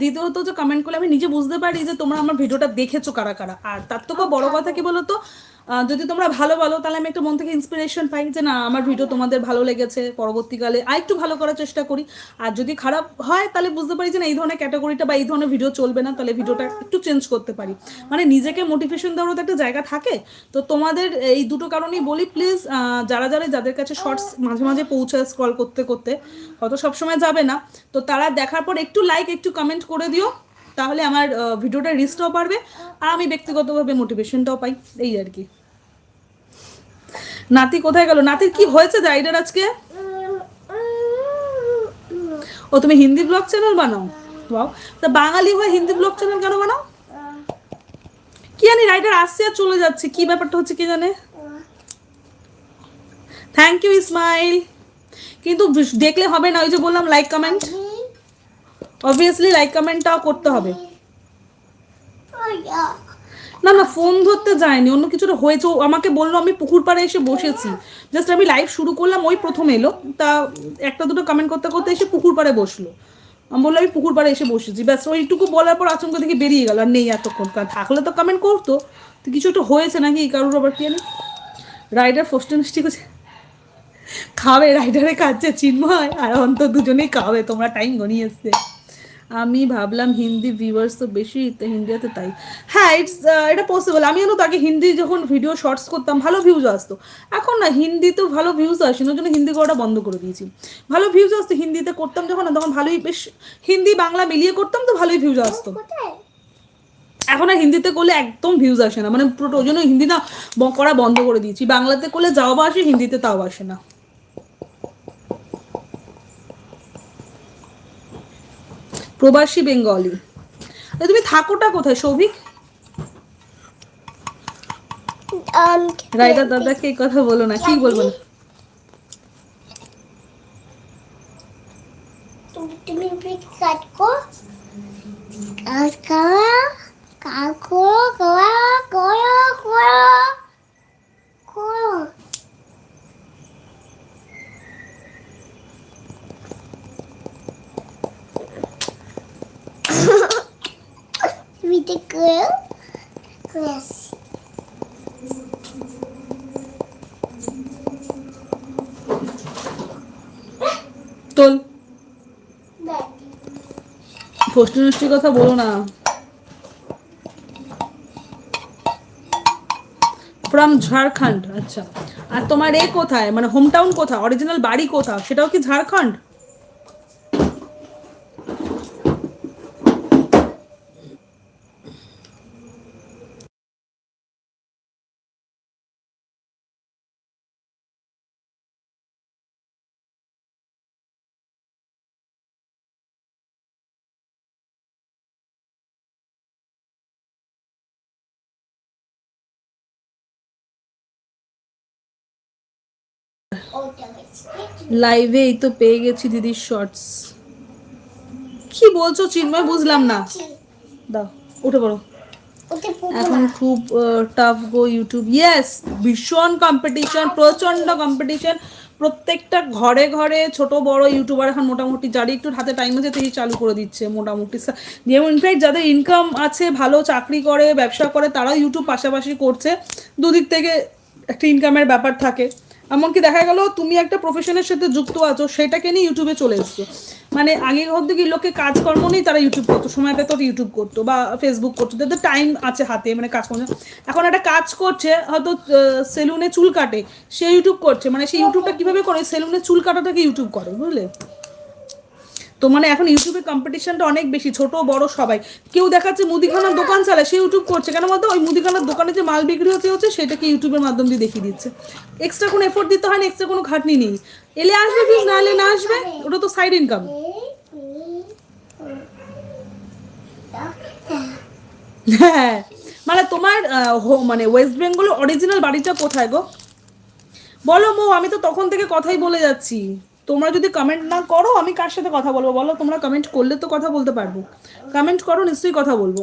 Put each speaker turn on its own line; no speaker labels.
দ্বিতীয়ত যে কমেন্ট করলে আমি নিজে বুঝতে পারি যে তোমরা আমার ভিডিওটা দেখেছো কারা কারা। আর তার থেকেও বড় কথা কি বলতো, যদি তোমরা ভালো বলো তাহলে আমি একটা মন থেকে ইন্সপিরেশন পাই যে না আমার ভিডিও তোমাদের ভালো লেগেছে, পরবর্তীকালে আর একটু ভালো করার চেষ্টা করি। আর যদি খারাপ হয় তাহলে বুঝতে পারি যে না এই ধরনের ক্যাটাগরিটা বা এই ধরনের ভিডিও চলবে না, তাহলে ভিডিওটা একটু চেঞ্জ করতে পারি। মানে নিজেকে মোটিভেশন দেওয়ারও তো একটা জায়গা থাকে। তো তোমাদের এই দুটো কারণেই বলি, প্লিজ যারা যারা যাদের কাছে শর্টস মাঝে মাঝে পৌঁছায় স্ক্রল করতে করতে, হয়তো সবসময় যাবে না, তো তারা দেখার পর একটু লাইক একটু কমেন্ট করে দিও, তাহলে আমার ভিডিওটা রিচটাও পারবে আর আমি ব্যক্তিগতভাবে মোটিভেশনটাও পাই, এই আর কি। নাতি কোথায় গেল? নাতির কি হয়েছে রাইডার আজকে? ও তুমি হিন্দি ব্লগ চ্যানেল বানাও? বাও, তা বাঙালি হয়ে হিন্দি ব্লগ চ্যানেল কেন বানাও? কি জানি রাইডার আসছে আর চলে যাচ্ছে, কি ব্যাপারটা হচ্ছে কে জানে। Thank you Ismail. কিন্তু দেখলে হবে না, ওই যে বললাম লাইক কমেন্ট, অবভিয়াসলি লাইক কমেন্টটাও করতে হবে। না না ফোন ধরতে যায়নি, অন্য কিছুটা হয়েছে। আমাকে বললো, আমি পুকুর পাড়ে এসে বসেছি, জাস্ট আমি লাইভ শুরু করলাম, ওই প্রথম এলো, তা একটা দুটো কমেন্ট করতে করতে এসে পুকুর পাড়ে বসলো। আমি বললো আমি পুকুর পাড়ে এসে বসেছি, ব্যাস ওইটুকু বলার পর আচমকা থেকে বেরিয়ে গেল, আর নেই এতক্ষণ। থাকলে তো কমেন্ট করতো, তো কিছু একটা হয়েছে নাকি কারোর, আবার কি জানি। রাইডার ফোস্ট মিষ্টি করছে, খাবে রাইডারে খাচ্ছে চিন্ময় আর অন্ত দুজনেই খাবে, তোমরা টাইম গনিয়ে এসছে। আমি ভাবলাম হিন্দি ভিউয়ার্স তো বেশি, তো হিন্দিতে তাই। হ্যাঁ এটা পসিবল। আমি জানো তো আগে হিন্দি যখন ভিডিও শর্টস করতাম ভালো ভিউজ আসতো, এখন না হিন্দিতেও ভালো ভিউজ আসে না, ওই জন্য হিন্দি করাটা বন্ধ করে দিয়েছি। ভালো ভিউজ আসতো হিন্দিতে করতাম যখন, না তখন ভালোই বেশ হিন্দি বাংলা মিলিয়ে করতাম, তো ভালোই ভিউজ আসতো। এখন আর হিন্দিতে করলে একদম ভিউজ আসে না, মানে পুরো ওই জন্য হিন্দি না করা বন্ধ করে দিয়েছি। বাংলাতে করলে যাও বা আসে, হিন্দিতে তাও আসে না। প্রবাসী বেঙ্গলি। তুমি থাকোটা কোথায় সৌভিক? রাইডার দাদাকে এই কথা বলো না, কি বলবো না। তুমি কাটকো কাকা কাকো কোয়া কোয়া কোয়া কোয়া With a girl? Yes. তোল ফষ্টি নষ্টির কথা বলো না। ফ্রম ঝাড়খণ্ড, আচ্ছা। আর তোমার এ কোথায়, মানে হোম টাউন কোথায়, অরিজিনাল বাড়ি কোথাও, সেটাও কি ঝাড়খণ্ড? লাইভে এই তো পেয়ে গেছি দিদির শর্টস। কি বলছো চিন্ময়, বুঝলাম না। দাও উঠে পড়ো। এখন খুব টাফ গো ইউটিউব। ইয়েস, ভীষণ কম্পিটিশন, প্রচন্ড কম্পিটিশন। প্রত্যেকটা ঘরে ঘরে ছোট বড় ইউটিউবার এখন মোটামুটি যারা একটু হাতে টাইম আছে সেই চালু করে দিচ্ছে মোটামুটি। যেমন ইনফ্যাক্ট যাদের ইনকাম আছে, ভালো চাকরি করে ব্যবসা করে, তারাও ইউটিউব পাশাপাশি করছে। দুদিক থেকে একটা ইনকামের ব্যাপার থাকে। এমনকি দেখা গেল তুমি একটা প্রফেশনের সাথে যুক্ত আছো, সেটাকে নিয়ে ইউটিউবে চলে এসছো। মানে আগে হতো কি লোকে কাজকর্ম নেই, তারা ইউটিউব করতো, সময় পেতো ইউটিউব করতো বা ফেসবুক করতো, তাদের টাইম আছে হাতে, মানে কাজ করছে। এখন একটা কাজ করছে, হয়তো সেলুনে চুল কাটে, সে ইউটিউব করছে, মানে সেই ইউটিউবটা কিভাবে করে, সেলুনে চুল কাটাটাকে ইউটিউব করে, বুঝলে তো। মানে এখন ইউটিউবে কম্পিটিশনটা অনেক বেশি, ছোট বড় সবাই। কেউ দেখাচ্ছে মুদিখানার দোকান চালায়, সে ইউটিউব করছে কেন বলতো, ওই মুদিখানার দোকানে যে মাল বিক্রি হচ্ছে সেটাকে ইউটিউবের মাধ্যম দিয়ে দেখিয়ে দিচ্ছে। এক্সট্রা কোনো এফোর্ট দিতে হয় না, এক্সট্রা কোনো খাটনি নেই। এলে আসবে ভিউজ, না এলে না আসবে, ওটা তো সাইড ইনকাম। হ্যাঁ, মানে তোমার মানে ওয়েস্ট বেঙ্গলের অরিজিনাল বাড়িটা কোথায় গো বলো মো? আমি তো তখন থেকে কথাই বলে যাচ্ছি। তোমরা যদি কমেন্ট না করো আমি কার সাথে কথা বলবো বলো? তোমরা কমেন্ট করলে তো কথা বলতে পারবো, কমেন্ট করো নিশ্চয়ই কথা বলবো।